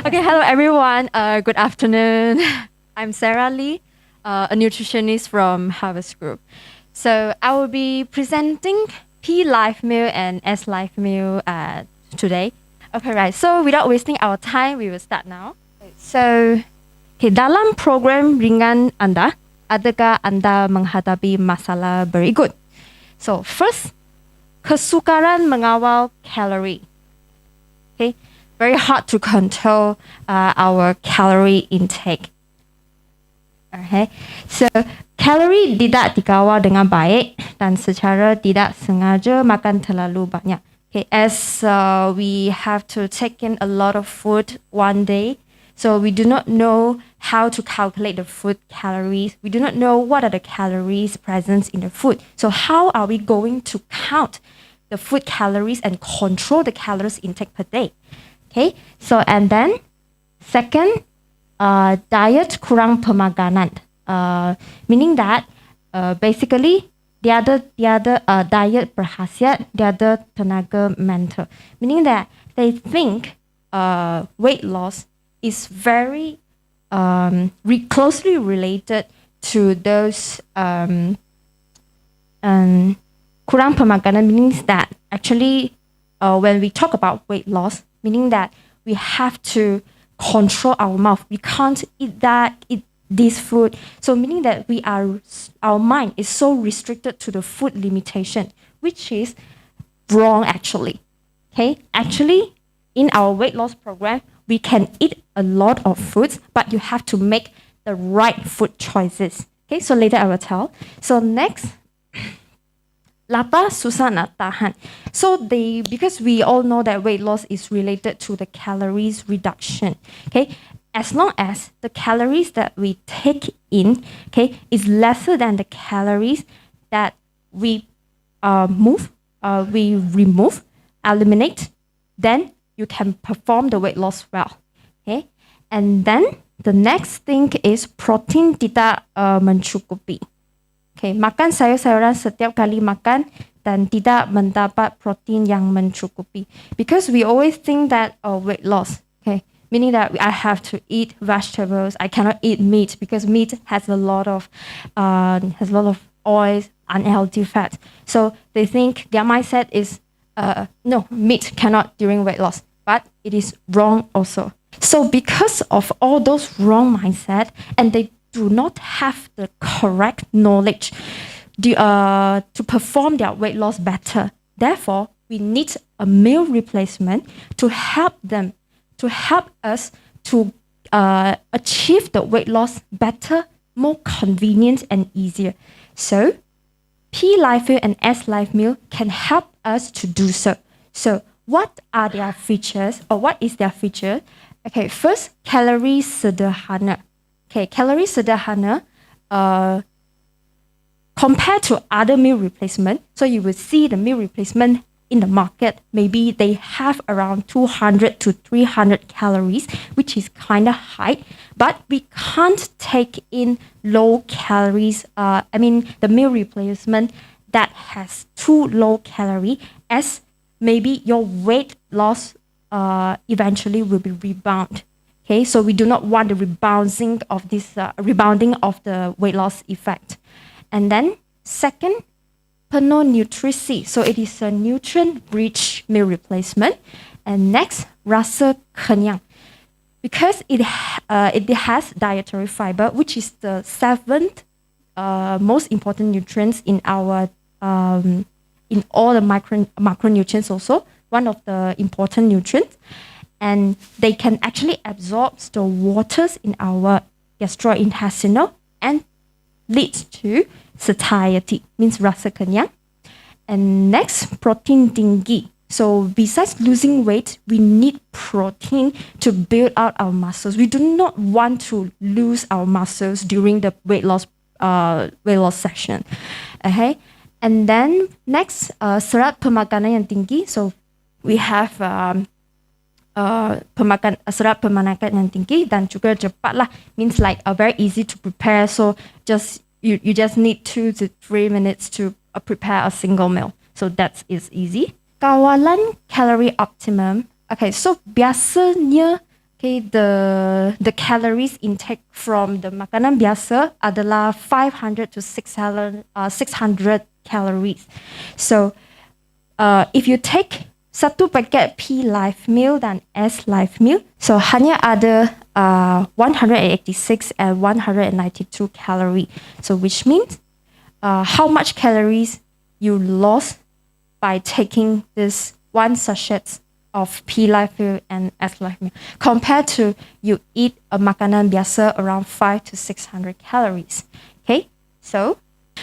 Okay, hello everyone. Good afternoon. I'm Sarah Lee, a nutritionist from Harvest Group. So I will be presenting P Life Meal and S Life Meal today. Okay, right. So without wasting our time, we will start now. So, dalam program ringan Anda, adakah Anda menghadapi masalah berikut? So first, kesukaran mengawal kalori. Okay, very hard to control our calorie intake. Okay, so kalori tidak dikawal dengan baik dan secara tidak sengaja makan terlalu banyak. Okay, as we have to take in a lot of food one day, so we do not know how to calculate the food calories. We do not know what are the calories present in the food. So how are we going to count the food calories and control the calories intake per day? Okay, so and then second, diet kurang pemakanan, meaning that basically the other diet berkhasiat, the other tenaga mental, meaning that they think weight loss is very closely related to those kurang pemakanan, means that actually when we talk about weight loss, meaning that we have to control our mouth. We can't eat this food. So meaning that our mind is so restricted to the food limitation, which is wrong actually. Okay, actually in our weight loss program, we can eat a lot of foods, but you have to make the right food choices. Okay, so later I will tell. So next, lapar susah nak tahan. So because we all know that weight loss is related to the calories reduction. Okay, as long as the calories that we take in, okay, is lesser than the calories that we remove, eliminate, then you can perform the weight loss well. Okay, and then the next thing is protein tidak mencukupi. Okay, makan sayur-sayuran setiap kali makan dan tidak mendapat protein yang mencukupi. Because we always think that weight loss, okay, meaning that I have to eat vegetables. I cannot eat meat because meat has a lot of oils, unhealthy fat. So they think their mindset is no, meat cannot during weight loss, but it is wrong also. So because of all those wrong mindset, and they do not have the correct knowledge to perform their weight loss better. Therefore, we need a meal replacement to help us to achieve the weight loss better, more convenient and easier. So, P Life Meal and S Life Meal can help us to do so. So, what are their features, or what is their feature? Okay, first, calorie sederhana. Okay, calorie sederhana, compared to other meal replacement, so you will see the meal replacement in the market, maybe they have around 200 to 300 calories, which is kind of high, but we can't take in low calories, the meal replacement that has too low calorie, as maybe your weight loss eventually will be rebound. Okay, so we do not want the rebounding of the weight loss effect. And then second, penuh nutrisi. So it is a nutrient-rich meal replacement. And next, rasa kenyang. Because it has dietary fiber, which is the seventh most important nutrients in our in all the macronutrients also, one of the important nutrients. And they can actually absorb the waters in our gastrointestinal and leads to satiety, means rasa kenyang. And next, protein tinggi. So besides losing weight, we need protein to build out our muscles. We do not want to lose our muscles during the weight loss session. Okay, and then next, serat pemakanan yang tinggi. So we have serat pemanakan yang tinggi dan juga cepat lah, means like very easy to prepare. So you just need 2 to 3 minutes to prepare a single meal. So that is easy. Kawalan calorie optimum. Okay, so biasanya Okay, the calories intake from the makanan biasa adalah 500 to 600 calories. So if you take satu paket P Life Meal dan S Life Meal, so hanya ada 186 and 192 calorie. So which means how much calories you lost by taking this one sachet of P Life Meal and S Life Meal compared to you eat a makanan biasa around 5 to 600 calories. Okay, so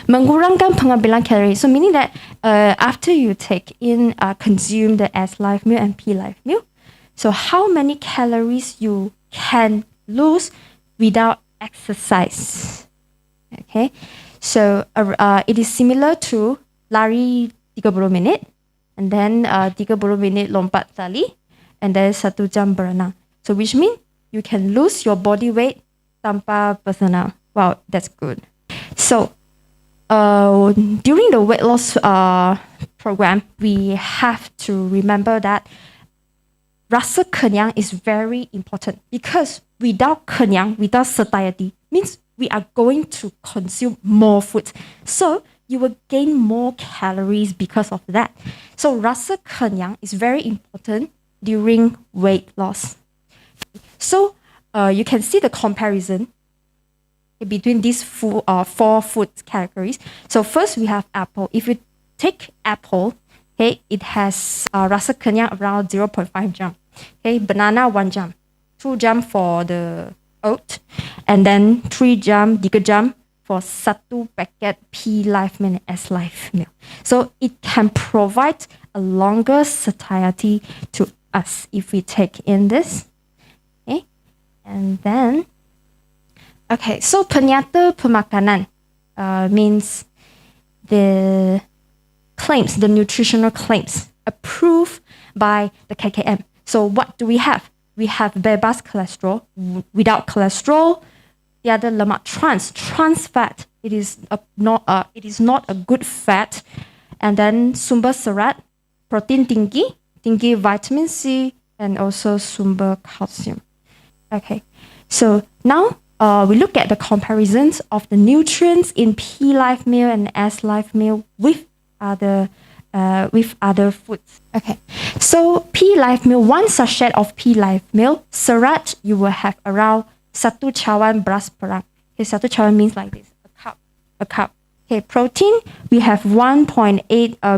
mengurangkan pengambilan kalori. So meaning that after you consume the S Life Meal and P Life Meal, so how many calories you can lose without exercise? Okay, so it is similar to lari 30 minit, and then 30 minit lompat tali, and then 1 jam berenang. So which means you can lose your body weight tanpa berenang. Wow, that's good. So during the weight loss program, we have to remember that rasa kenyang is very important, because without kenyang, without satiety, means we are going to consume more food. So you will gain more calories because of that. So rasa kenyang is very important during weight loss. So you can see the comparison between these four food categories. So first we have apple. If you take apple, okay, it has rasa kenyang around 0.5 jam. Okay, banana 1 jam, 2 jam for the oat, and then 3 jam, 3 jam for satu packet P Life Meal and S Life Meal. So it can provide a longer satiety to us if we take in this. Okay, and then okay, so penyata pemakanan means the claims, the nutritional claims approved by the KKM. So what do we have? We have bebas cholesterol, without cholesterol. The other lemak trans fat. It is not a good fat. And then sumber serat, protein tinggi vitamin C, and also sumber calcium. Okay, so now we look at the comparisons of the nutrients in P Life Meal and S Life Meal with other foods. Okay, so P Life Meal, one sachet of P Life Meal, serat, you will have around satu cawan beras perang. Okay, satu cawan means like this, a cup. Okay, protein, we have 1.8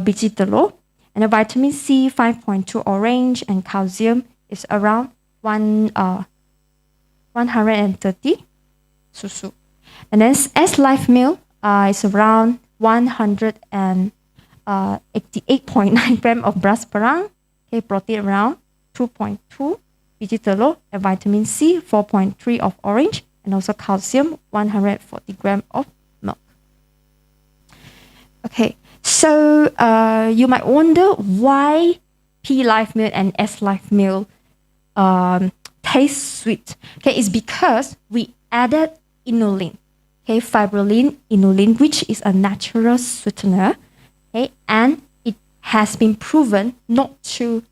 biji telur, and the vitamin C 5.2 orange, and calcium is around 130 susu. And then S Life Meal is around 188.9 gram of beras perang. Okay, protein around 2.2 biji telur, and vitamin C 4.3 of orange, and also calcium 140 gram of milk. Okay, so you might wonder why P Life Meal and S Life Meal taste sweet. Okay, it's because we added inulin. Okay, fibrillin, inulin, which is a natural sweetener. Okay, and it has been proven not to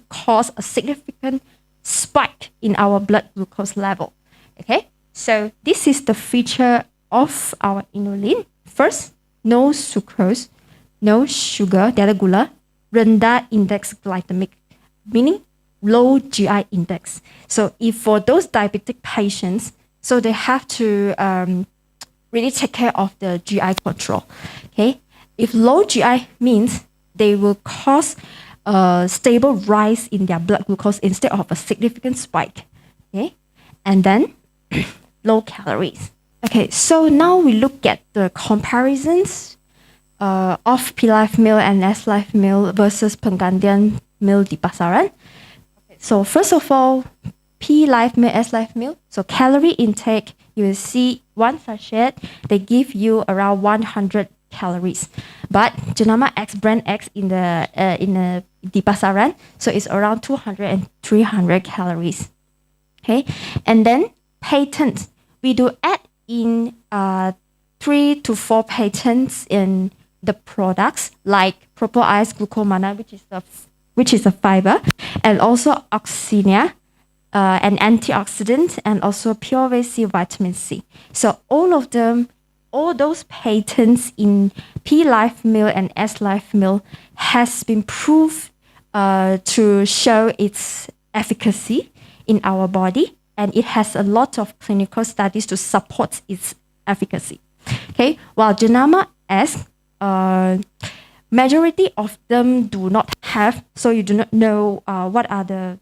cause a significant spike in our blood glucose level. Okay, so this is the feature of our inulin. First, no sucrose, no sugar, tiada gula, rendah index glycemic, meaning low GI index. So if for those diabetic patients, so they have to really take care of the GI control. Okay, if low GI means they will cause a stable rise in their blood glucose instead of a significant spike. Okay, and then low calories. Okay, so now we look at the comparisons of P Life Meal and S Life Meal versus penggantian meal di pasaran. Okay, so first of all, P Life Meal, S Life Meal. So calorie intake, you will see one sachet, they give you around 100 calories. But Jenama X brand X in the di pasaran, so it's around 200 and 300 calories. Okay, and then patents, we do add in 3 to 4 patents in the products like Propoice Glucomana, which is a fiber, and also Oxinia, an antioxidant, and also pure VC vitamin C. So all those patents in P Life Meal and S Life Meal has been proved to show its efficacy in our body, and it has a lot of clinical studies to support its efficacy. Okay, while Janama S, majority of them do not have, so you do not know what are the,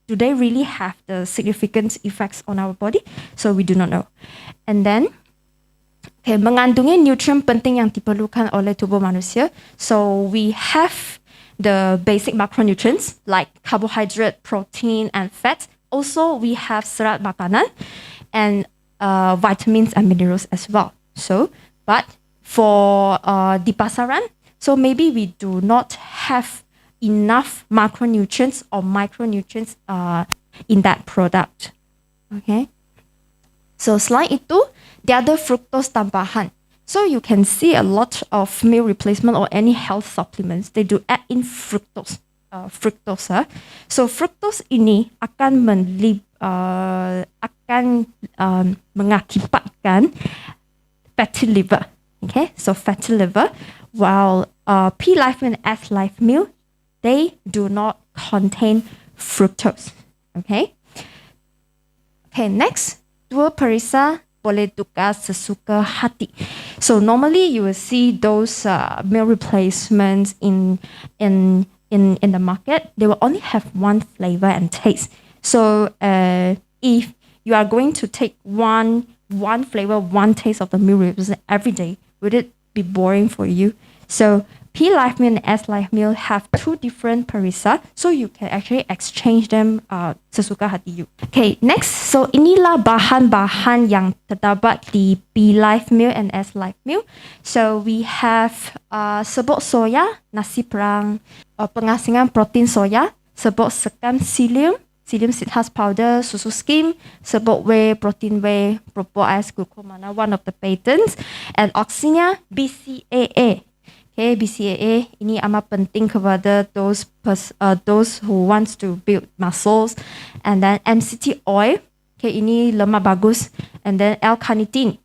do they really have the significant effects on our body? So we do not know. And then, okay, mengandungi nutrient penting yang diperlukan oleh tubuh manusia. So we have the basic macronutrients like carbohydrate, protein, and fat. Also, we have serat makanan and vitamins and minerals as well. So, but for di pasaran, so maybe we do not have enough macronutrients or micronutrients in that product. Okay. So selain itu, the other fructose tambahan. So you can see a lot of meal replacement or any health supplements, they do add in fructose. So fructose ini akan mengakibatkan fatty liver. Okay, so fatty liver, while P Life and S Life Meal, they do not contain fructose. Okay. Okay, next, dua perisa boleh tukar sesuka hati. So normally you will see those meal replacements in the market. They will only have one flavor and taste. So if you are going to take one flavor, one taste of the meal replacement every day, would it be boring for you? So P Life Meal and S Life Meal have two different perisa, so you can actually exchange them sesuka hati you. Okay, next, so inilah bahan-bahan yang terdapat di P Life Meal and S Life Meal. So we have serbuk soya, nasi perang, pengasingan protein soya, serbuk sekam psyllium seed husk powder, susu skim, serbuk whey, protein whey, propol as glucomana, one of the patents, and oxinya BCAA. Okay, BCAA ini amat penting kepada those who wants to build muscles, and then MCT oil. Okay, ini lemak bagus, and then L-carnitine,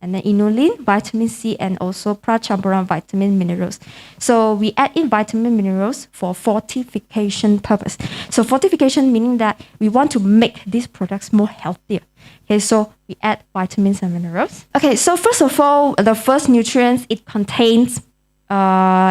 and then inulin, vitamin C, and also prachampuran vitamin minerals. So we add in vitamin minerals for fortification purpose. So fortification meaning that we want to make these products more healthier. Okay, so we add vitamins and minerals. Okay, so first of all, the first nutrients it contains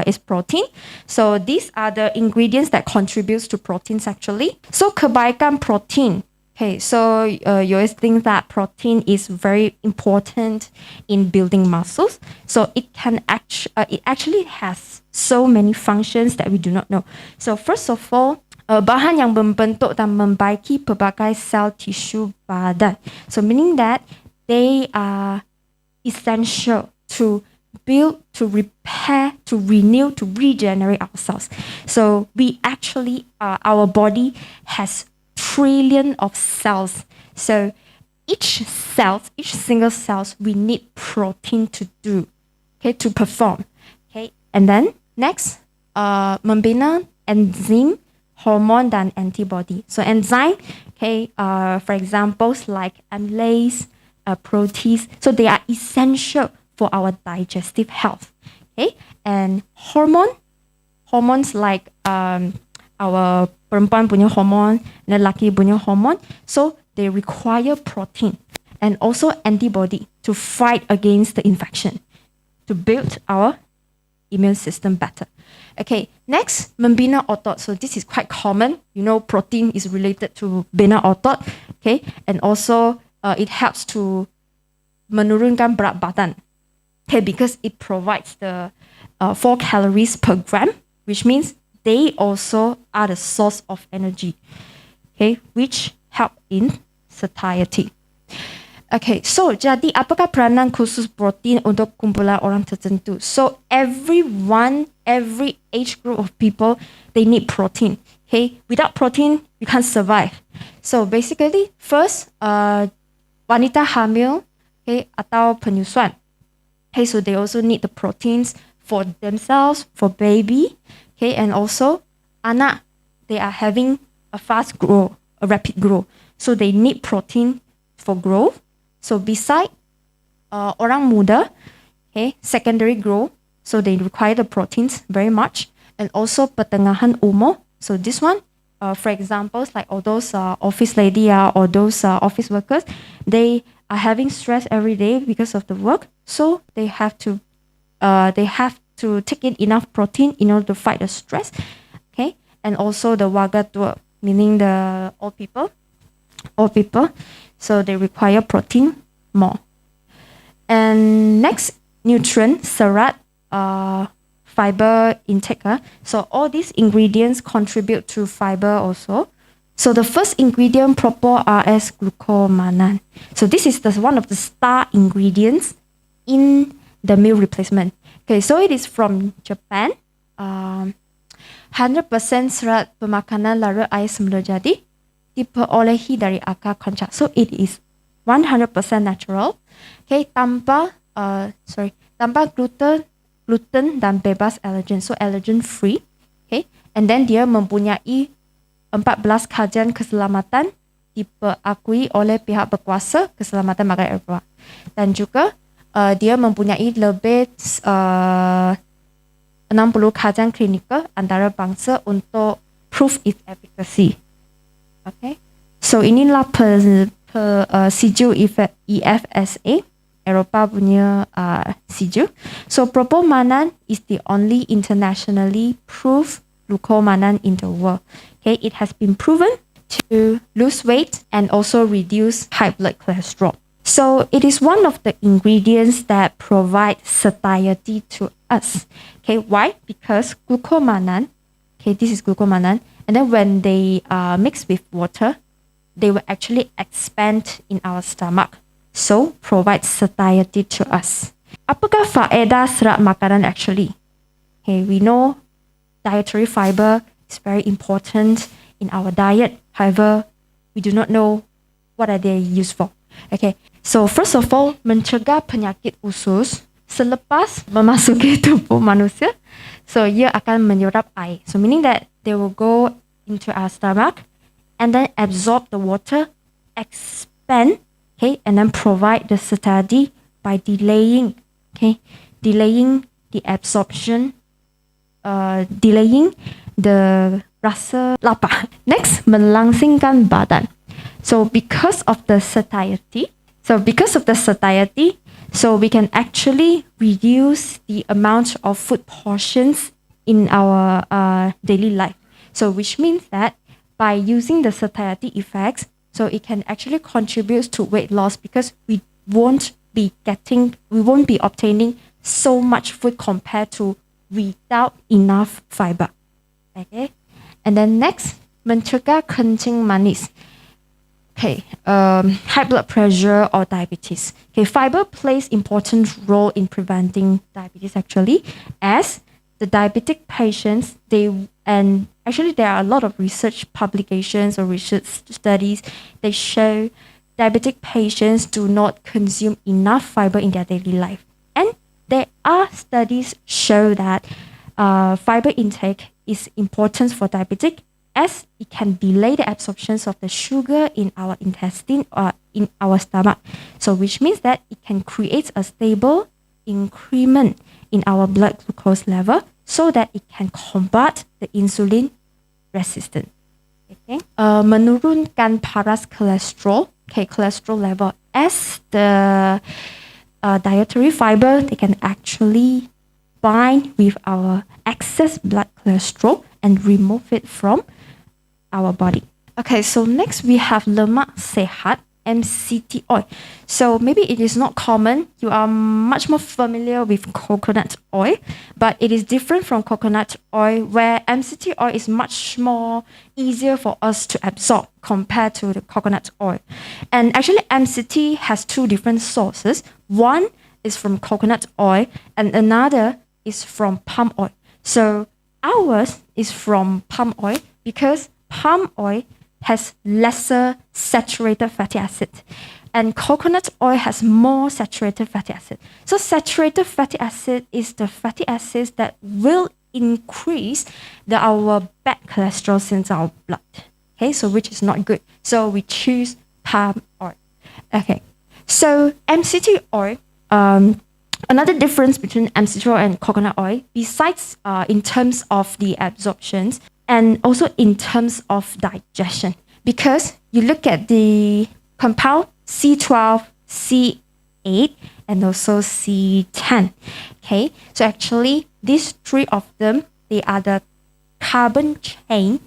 is protein. So these are the ingredients that contributes to proteins actually. So kebaikan protein. Okay, so you always think that protein is very important in building muscles. So it actually has so many functions that we do not know. So first of all, bahan yang membentuk dan membaiki pelbagai sel tisu badan. So meaning that they are essential to build, to repair, to renew, to regenerate ourselves. So we actually, our body has trillion of cells. So each single cells, we need protein to do, okay, to perform. Okay, and then next, membina enzyme, hormone, dan antibody. So enzyme, okay, for examples like amylase, protease. So they are essential for our digestive health. Okay, and hormones like our perempuan punya hormone, lelaki punya hormone. So they require protein and also antibody to fight against the infection, to build our immune system better. Okay, next, membina otot. So this is quite common. You know, protein is related to bina otot. Okay, and also it helps to menurunkan berat badan. Okay, because it provides the 4 calories per gram, which means they also are the source of energy, okay, which help in satiety. Okay, so jadi apakah peranan khusus protein untuk kumpulan orang tertentu? So every age group of people, they need protein. Okay, without protein, you can't survive. So basically, first, wanita hamil, okay, atau penyusuan. Okay, so they also need the proteins for themselves, for baby, okay, and also anak, they are having a fast growth, a rapid growth. So they need protein for growth. So beside orang muda, okay, secondary growth, so they require the proteins very much. And also pertengahan umur. So this one, for examples, like all those office lady or those office workers, they are having stress every day because of the work. So they have to take in enough protein in order to fight the stress. Okay, and also the warga tua, meaning the old people. So they require protein more. And next, nutrient, serat, fiber intake. So all these ingredients contribute to fiber also. So the first ingredient, propol-RS glucomannan. So this is one of the star ingredients in the meal replacement. Okay, so it is from Japan. 100% serat pemakanan lara air semula jadi diperolehi dari akar konjac. So it is 100% natural. Okay, tanpa gluten dan bebas allergen. So allergen free. Okay, and then dia mempunyai 14 kajian keselamatan diakui oleh pihak berkuasa keselamatan makanan Eropah. Dan juga dia mempunyai lebih 60 kajian klinikal antarabangsa untuk prove its efficacy. Okay, so inilah siju EFSA, Eropah punya siju. So propol-mannan is the only internationally proved glucomannan in the world. Okay, it has been proven to lose weight and also reduce high blood cholesterol. So it is one of the ingredients that provide satiety to us. Okay, why? Because glucomannan, okay, this is glucomannan, and then when they mix with water, they will actually expand in our stomach. So provide satiety to us. Apakah faedah serat makanan actually? Okay, we know dietary fiber is very important in our diet. However, we do not know what are they used for. Okay, so first of all, mencegah penyakit usus selepas memasuki tubuh manusia. So ia akan menyerap air. So meaning that they will go into our stomach and then absorb the water, expand, okay, and then provide the satiety by delaying the absorption, delaying the rasa lapar. Next, melangsingkan badan. So because of the satiety, so we can actually reduce the amount of food portions in our daily life. So which means that by using the satiety effects, so it can actually contribute to weight loss because we won't be obtaining so much food compared to without enough fiber. Okay, and then next, mencegah kencing manis. Okay, high blood pressure or diabetes. Okay, fiber plays important role in preventing diabetes actually, as the diabetic patients, actually there are a lot of research publications or research studies that show diabetic patients do not consume enough fiber in their daily life. And there are studies show that fiber intake is important for diabetic as it can delay the absorption of the sugar in our intestine or in our stomach. So which means that it can create a stable increment in our blood glucose level so that it can combat the insulin resistance. Okay. Menurunkan paras cholesterol, okay, cholesterol level. As the dietary fiber, they can actually bind with our excess blood cholesterol and remove it from our body. Okay, so next we have lemak sehat, MCT oil. So maybe it is not common. You are much more familiar with coconut oil, but it is different from coconut oil where MCT oil is much more easier for us to absorb compared to the coconut oil. And actually MCT has two different sources. One is from coconut oil and another is from palm oil. So ours is from palm oil because palm oil has lesser saturated fatty acid and coconut oil has more saturated fatty acid. So saturated fatty acid is the fatty acids that will increase our bad cholesterol in our blood. Okay, so which is not good. So we choose palm oil. Okay, so MCT oil, another difference between MCT oil and coconut oil, besides in terms of the absorptions and also in terms of digestion, because you look at the compound C12, C8, and also C10. Okay, so actually these three of them, they are the carbon chain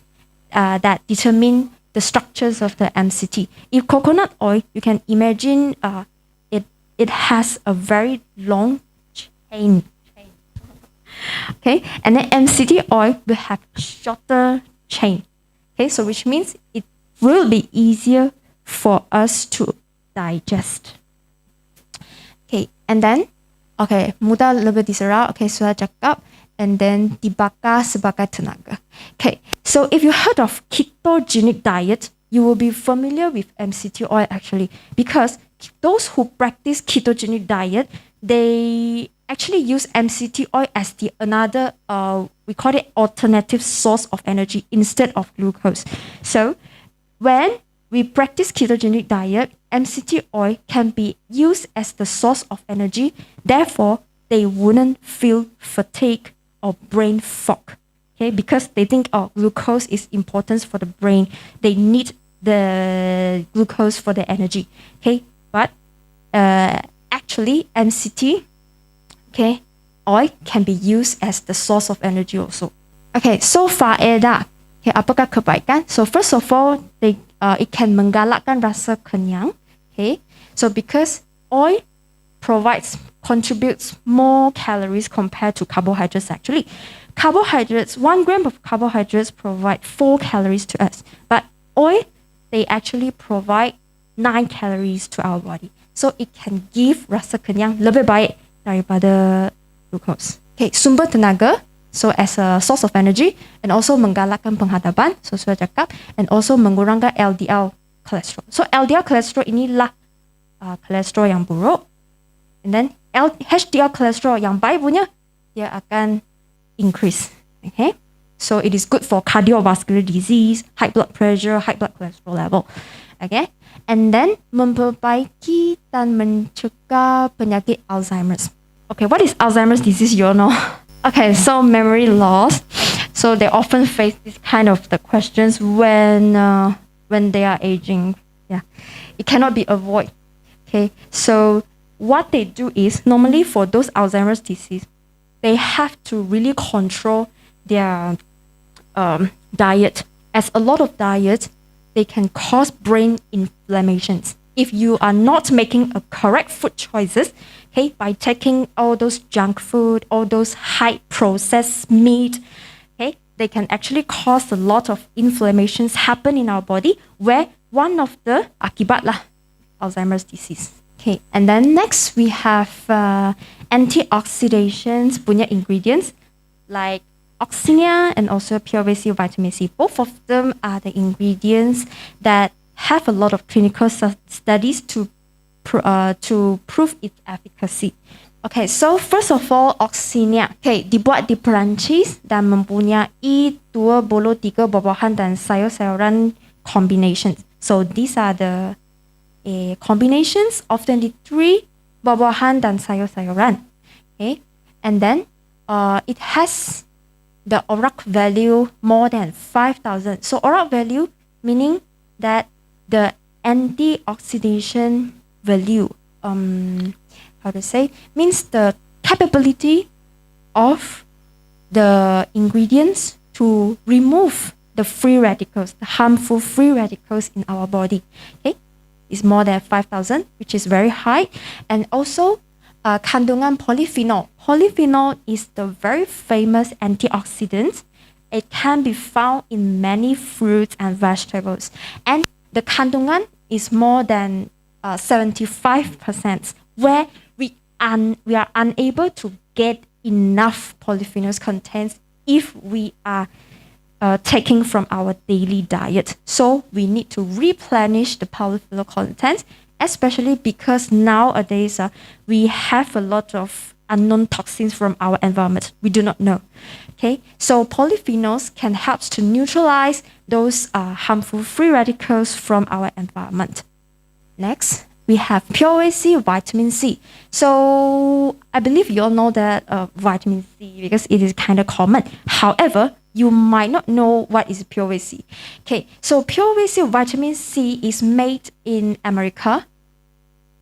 that determine the structures of the MCT. If coconut oil, you can imagine it has a very long chain. Okay, and then MCT oil will have shorter chain. Okay, so which means it will be easier for us to digest. Okay, and then, okay, mudah lebih diserap. Okay, sudah cakap. And then dibakar sebagai tenaga. Okay, so if you heard of ketogenic diet, you will be familiar with MCT oil actually, because those who practice ketogenic diet, they actually use MCT oil as the another, we call it alternative source of energy instead of glucose. So when we practice ketogenic diet, MCT oil can be used as the source of energy. Therefore, they wouldn't feel fatigue or brain fog. Okay, because they think, oh, glucose is important for the brain. They need the glucose for the energy. Okay, but actually MCT, okay, oil can be used as the source of energy also. Okay, so faedah. Okay, apakah kebaikan? So first of all, it can menggalakkan rasa kenyang. Okay, so because oil contributes more calories compared to carbohydrates actually. Carbohydrates, 1 gram of carbohydrates provide 4 calories to us. But oil, they actually provide 9 calories to our body. So it can give rasa kenyang lebih baik daripada glucose. Okay, sumber tenaga, so as a source of energy, and also menggalakkan penghadapan, so sudah cakap, and also mengurangkan LDL cholesterol. So LDL cholesterol inilah cholesterol yang buruk. And then HDL cholesterol yang baik punya, dia akan increase. Okay, so it is good for cardiovascular disease, high blood pressure, high blood cholesterol level. Okay, and then memperbaiki dan mencegah penyakit Alzheimer's. Okay, what is Alzheimer's disease? You all know. Okay, so memory loss. So they often face this kind of the questions when they are aging. Yeah, it cannot be avoided. Okay, so what they do is, normally for those Alzheimer's disease, they have to really control their diet, as a lot of diets, they can cause brain inflammations. If you are not making a correct food choices, okay, by taking all those junk food, all those high processed meat, okay, they can actually cause a lot of inflammations happen in our body, where one of the akibat lah, Alzheimer's disease. Okay, and then next we have antioxidants punya ingredients like oxina and also pure-base vitamin C. Both of them are the ingredients that have a lot of clinical studies to prove its efficacy. Okay, so first of all, oxina. Okay, dibuat di Perancis dan mempunyai 23 buah-buahan dan sayur-sayuran combinations. So these are the combinations of 23 buah-buahan dan sayur-sayuran. Okay, and then it has the ORAC value more than 5,000. So ORAC value meaning that the antioxidation value, how to say, means the capability of the ingredients to remove the free radicals, the harmful free radicals in our body. Okay, is more than 5,000, which is very high. And also kandungan polyphenol. Polyphenol is the very famous antioxidant. It can be found in many fruits and vegetables. And the kandungan is more than 75%, where we are unable to get enough polyphenols contents if we are taking from our daily diet. So we need to replenish the polyphenol content, especially because nowadays we have a lot of unknown toxins from our environment. We do not know. Okay, so polyphenols can help to neutralize those harmful free radicals from our environment. Next, we have POAC vitamin C. So I believe you all know that vitamin C because it is kind of common. However, you might not know what is POAC. Okay, so POAC vitamin C is made in America.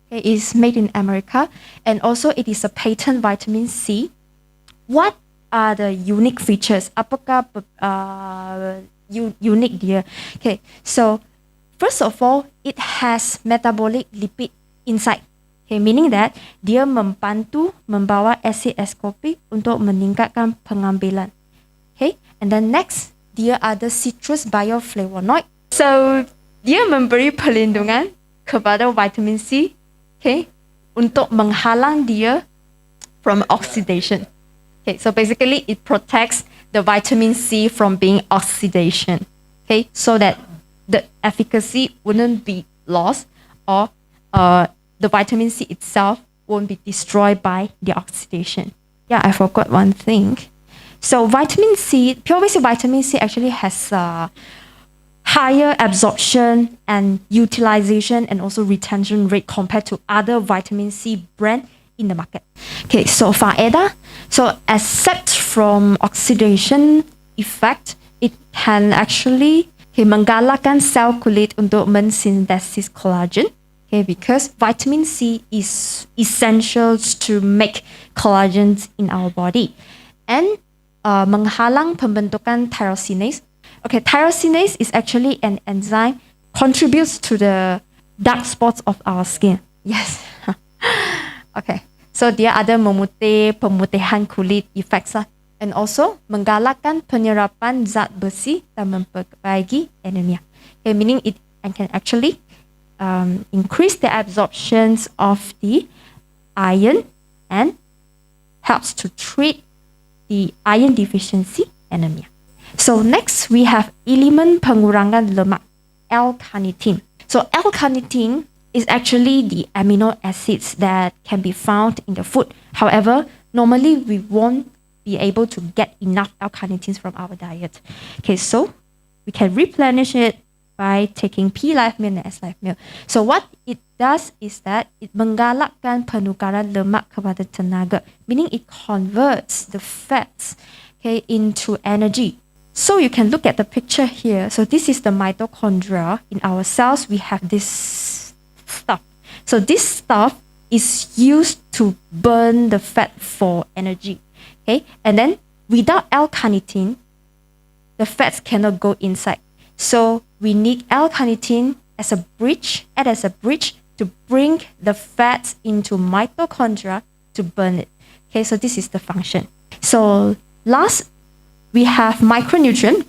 Okay, is made in America, and also it is a patent vitamin C. What are the unique features? Apakah unique dia? Okay, so first of all, it has metabolic lipid inside. Okay, meaning that dia membantu membawa asid ascorbic untuk meningkatkan pengambilan. Okay, and then next, dia ada citrus bioflavonoid. So, dia memberi perlindungan kepada vitamin C, okay, untuk menghalang dia from oxidation. Okay, so basically it protects the vitamin C from being oxidation. Okay, so that the efficacy wouldn't be lost or the vitamin C itself won't be destroyed by the oxidation. Yeah, I forgot one thing. So vitamin C, POAC vitamin C actually has higher absorption and utilization and also retention rate compared to other vitamin C brand in the market. Okay, so faedah. So except from oxidation effect, it can actually menggalakkan sel kulit untuk mensintesis collagen. Okay, because vitamin C is essential to make collagens in our body. And menghalang pembentukan tyrosinase. Okay, tyrosinase is actually an enzyme contributes to the dark spots of our skin. Yes. Okay, so dia ada pemutihan kulit effects lah. And also menggalakkan penyerapan zat besi dan memperbaiki anemia. Okay, meaning it can actually increase the absorptions of the iron and helps to treat the iron deficiency anemia. So next we have elemen pengurangan lemak, L-carnitine. So L-carnitine is actually the amino acids that can be found in the food. However, normally we won't be able to get enough L-carnitines from our diet. Okay, so we can replenish it by taking P-Life Meal and S-Life Meal. So what it does is that it menggalakkan penukaran lemak kepada tenaga, meaning it converts the fats, okay, into energy. So you can look at the picture here. So this is the mitochondria. In our cells, we have this stuff. So this stuff is used to burn the fat for energy. Okay, and then without L-carnitine, the fats cannot go inside. So we need L-carnitine as a bridge, to bring the fats into mitochondria to burn it. Okay, so this is the function. So last, we have micronutrient.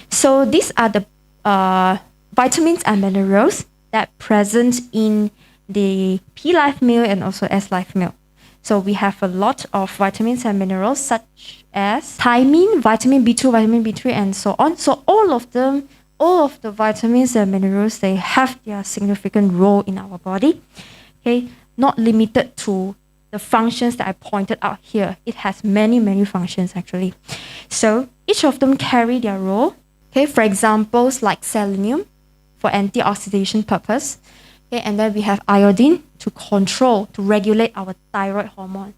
So these are the vitamins and minerals that present in the P-Life Meal and also S-Life Meal. So we have a lot of vitamins and minerals such as thiamine, vitamin B2, vitamin B3, and so on. So all of the vitamins and minerals, they have their significant role in our body. Okay, not limited to the functions that I pointed out here. It has many, many functions actually. So each of them carry their role. Okay, for examples like selenium for antioxidation purpose. Okay, and then we have iodine to regulate our thyroid hormone.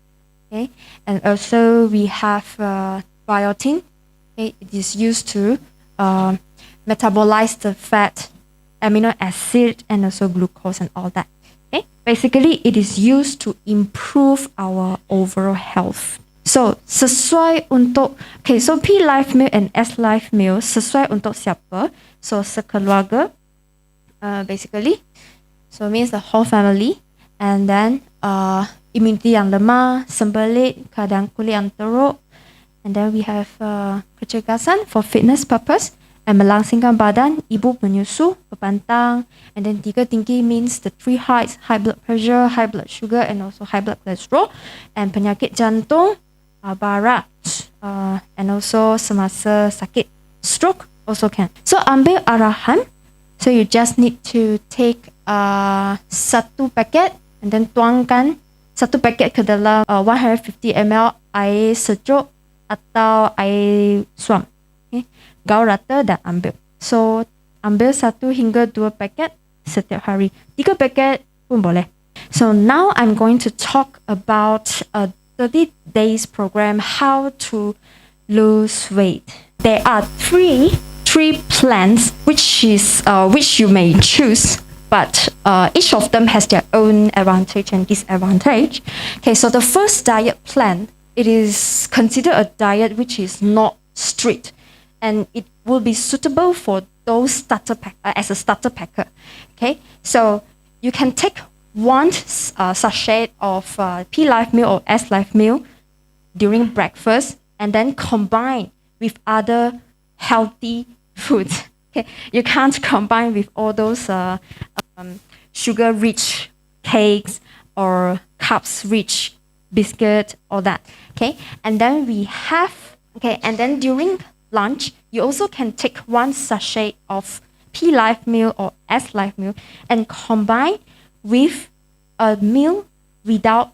Okay, and also we have biotin. Okay, it is used to metabolize the fat, amino acid, and also glucose and all that. Okay, basically it is used to improve our overall health. So sesuai untuk so P-Life Meal and S-Life Meal sesuai untuk siapa? So sekeluarga, basically. So it means the whole family. And then immunity yang lemah, sembelit, keadaan kulit yang teruk. And then we have kecergasan for fitness purpose. And melangsingkan badan, ibu menyusu, berpantang. And then 3 tinggi means the 3 heights, high blood pressure, high blood sugar, and also high blood cholesterol. And penyakit jantung, barat. And also semasa sakit, stroke also can. So ambil arahan. So you just need to take 1 paket and then tuangkan 1 paket ke dalam 150 ml air sejuk atau air suam. Okay. Kau rata dan ambil. So, ambil 1 hingga 2 paket setiap hari. 3 paket pun boleh. So, now I'm going to talk about a 30 days program, how to lose weight. There are three plans which you may choose, but each of them has their own advantage and disadvantage. Okay, so the first diet plan, it is considered a diet which is not strict, and it will be suitable for those as a starter packer. Okay, so you can take one sachet of P Life meal or S Life meal during breakfast, and then combine with other healthy foods. Okay, you can't combine with all those sugar-rich cakes or carbs-rich biscuit, all that. Okay, and then and then during lunch, you also can take one sachet of P Life meal or S Life meal and combine with a meal without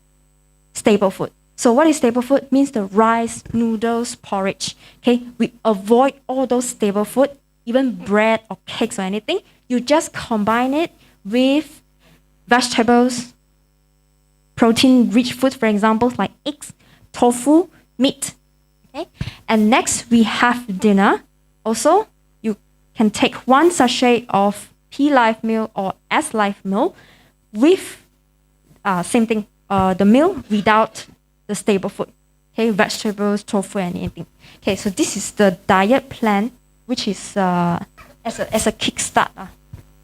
staple food. So what is staple food? Means the rice, noodles, porridge. Okay, we avoid all those staple food, even bread or cakes or anything. You just combine it with vegetables, protein-rich food, for example, like eggs, tofu, meat. Okay, and next we have dinner. Also, you can take one sachet of P Life meal or S Life meal with same thing, the meal without the staple food. Okay, vegetables, tofu, and anything. Okay, so this is the diet plan, which is as a kickstart.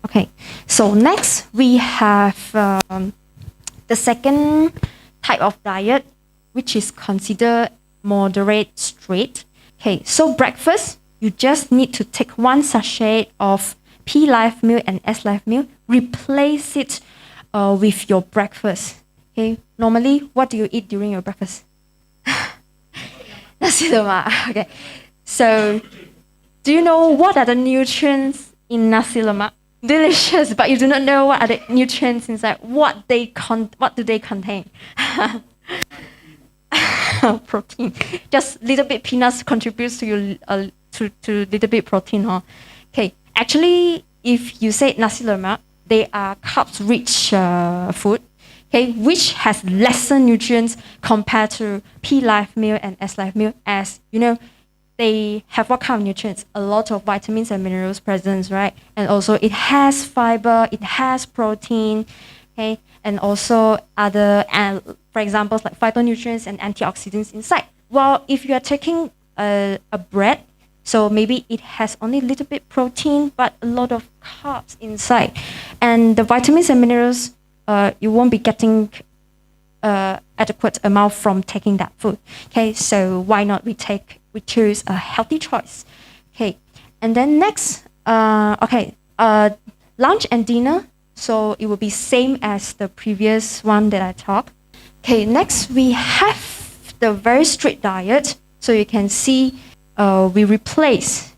Okay, so next we have the second type of diet, which is considered moderate strict. Okay, so breakfast, you just need to take one sachet of P Life meal and S Life meal, replace it with your breakfast. Okay, normally, what do you eat during your breakfast? Nasi lemak. Okay, so do you know what are the nutrients in nasi lemak? Delicious, but you do not know what are the nutrients inside. What do they contain? Protein. Just little bit peanuts contributes to you to little bit protein, huh? Okay, actually, if you say nasi lemak, they are carbs-rich food, okay, which has lesser nutrients compared to P Life meal and S Life meal. As you know, they have what kind of nutrients? A lot of vitamins and minerals present, right? And also it has fiber, it has protein, okay, and also other, for example, like phytonutrients and antioxidants inside. While if you are taking a bread, so maybe it has only a little bit protein, but a lot of carbs inside. And the vitamins and minerals, you won't be getting adequate amount from taking that food. Okay, so why not we choose a healthy choice. Okay, and then next, lunch and dinner. So it will be same as the previous one that I talked. Okay, next we have the very strict diet. So you can see we replace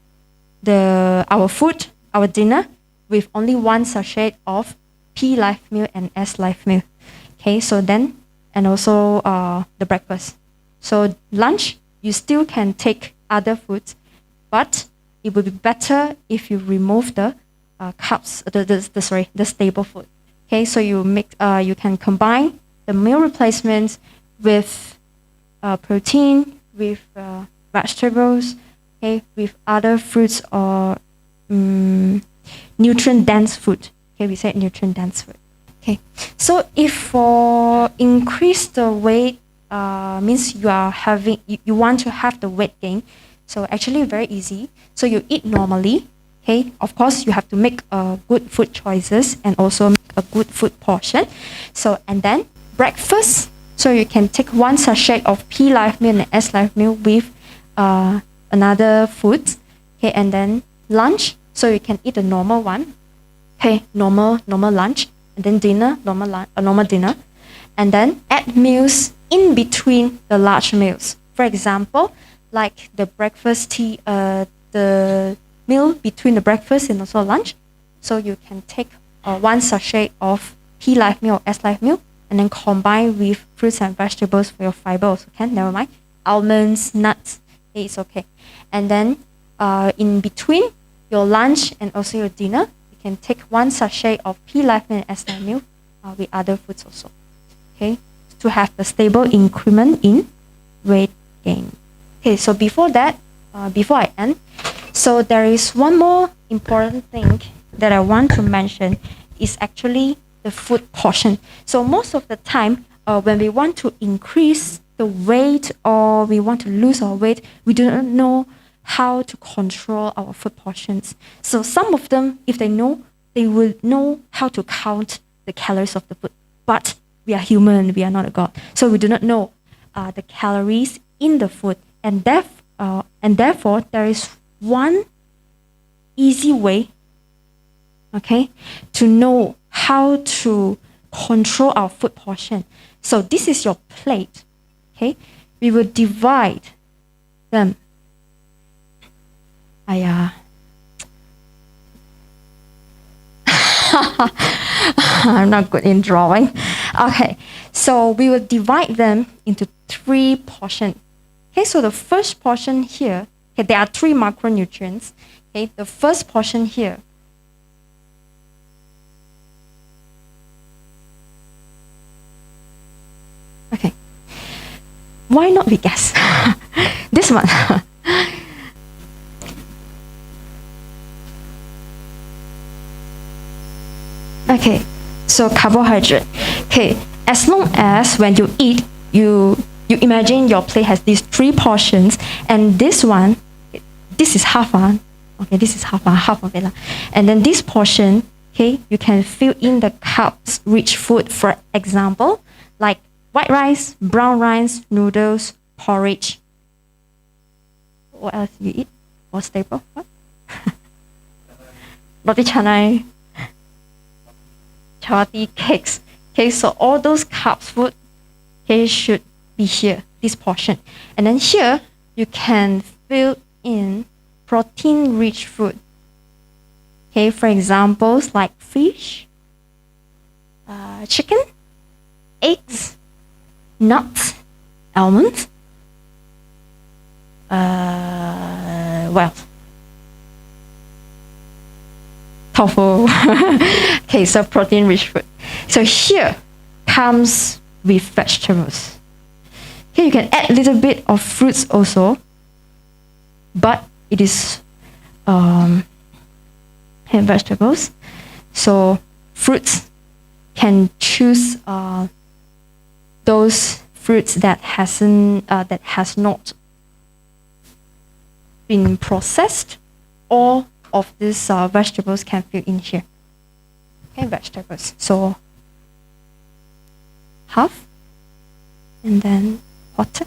our food, our dinner, with only one sachet of P Life meal and S Life meal. Okay, so then, and also the breakfast. So lunch, you still can take other foods, but it would be better if you remove the carbs, the staple food. Okay, so you can combine the meal replacements with protein, with vegetables, okay, with other fruits or nutrient-dense food. Okay, we said nutrient-dense food. Okay, so if for increase the weight, means you want to have the weight gain. So actually very easy. So you eat normally. Okay, of course you have to make good food choices and also make a good food portion. So and then breakfast. So you can take one sachet of P Life meal and S Life meal with another food. Okay, and then lunch. So you can eat a normal one. Okay, normal lunch, and then dinner, normal dinner, and then add meals in between the large meals. For example, like the the meal between the breakfast and also lunch. So you can take one sachet of P Life meal or S Life meal and then combine with fruits and vegetables for your fiber also can. Never mind. almonds, nuts. Okay, it's okay. And then in between your lunch and also your dinner, you can take 1 sachet of pea life and SI meal with other foods also. Okay, to have a stable increment in weight gain. Okay, so before that, before I end, so there is one more important thing that I want to mention is actually the food portion. So most of the time, when we want to increase the weight or we want to lose our weight, we do not know how to control our food portions. So some of them, if they know, they will know how to count the calories of the food. But we are human, we are not a god. So we do not know the calories in the food. And therefore, there is one easy way, okay, to know how to control our food portion. So this is your plate, okay? We will divide them. I'm not good in drawing. Okay, so we will divide them into 3 portions. Okay, so the first portion here, okay, there are 3 macronutrients. Okay, the first portion here, okay, why not we guess? This one. Okay, so carbohydrate. Okay, as long as when you eat, you imagine your plate has these 3 portions, and this one, this is half one. Okay, this is half of it. And then this portion, okay, you can fill in the carbs-rich food. For example, like white rice, brown rice, noodles, porridge. What else you eat? Or staple? What? Roti canai, chapati, cakes. Okay, so all those carbs food, okay, should be here, this portion. And then here, you can fill in protein-rich food. Okay, for examples like fish, chicken, eggs, nuts, almonds, well, tofu. Okay, so protein-rich food. So here comes with vegetables. Okay, you can add a little bit of fruits also, but it is and vegetables. So fruits, can choose those fruits that has not been processed. All of these vegetables can fit in here. Okay, vegetables. So half, and then water.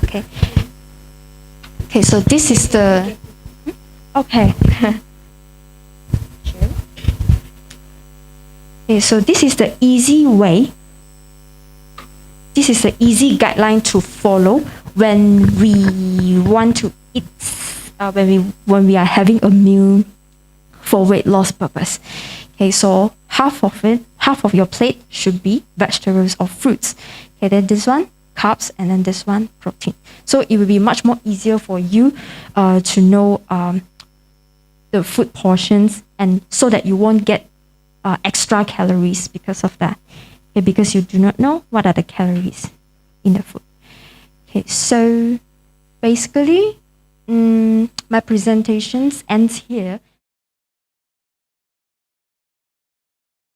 Okay. Okay, so this is the. Okay. Okay, so this is the easy way. This is the easy guideline to follow when we want to eat, when we are having a meal for weight loss purpose. Okay, so half of your plate should be vegetables or fruits. Okay, then this one carbs, and then this one protein. So it will be much more easier for you to know the food portions, and so that you won't get extra calories because of that. Okay, because you do not know what are the calories in the food. Okay, so basically my presentations ends here.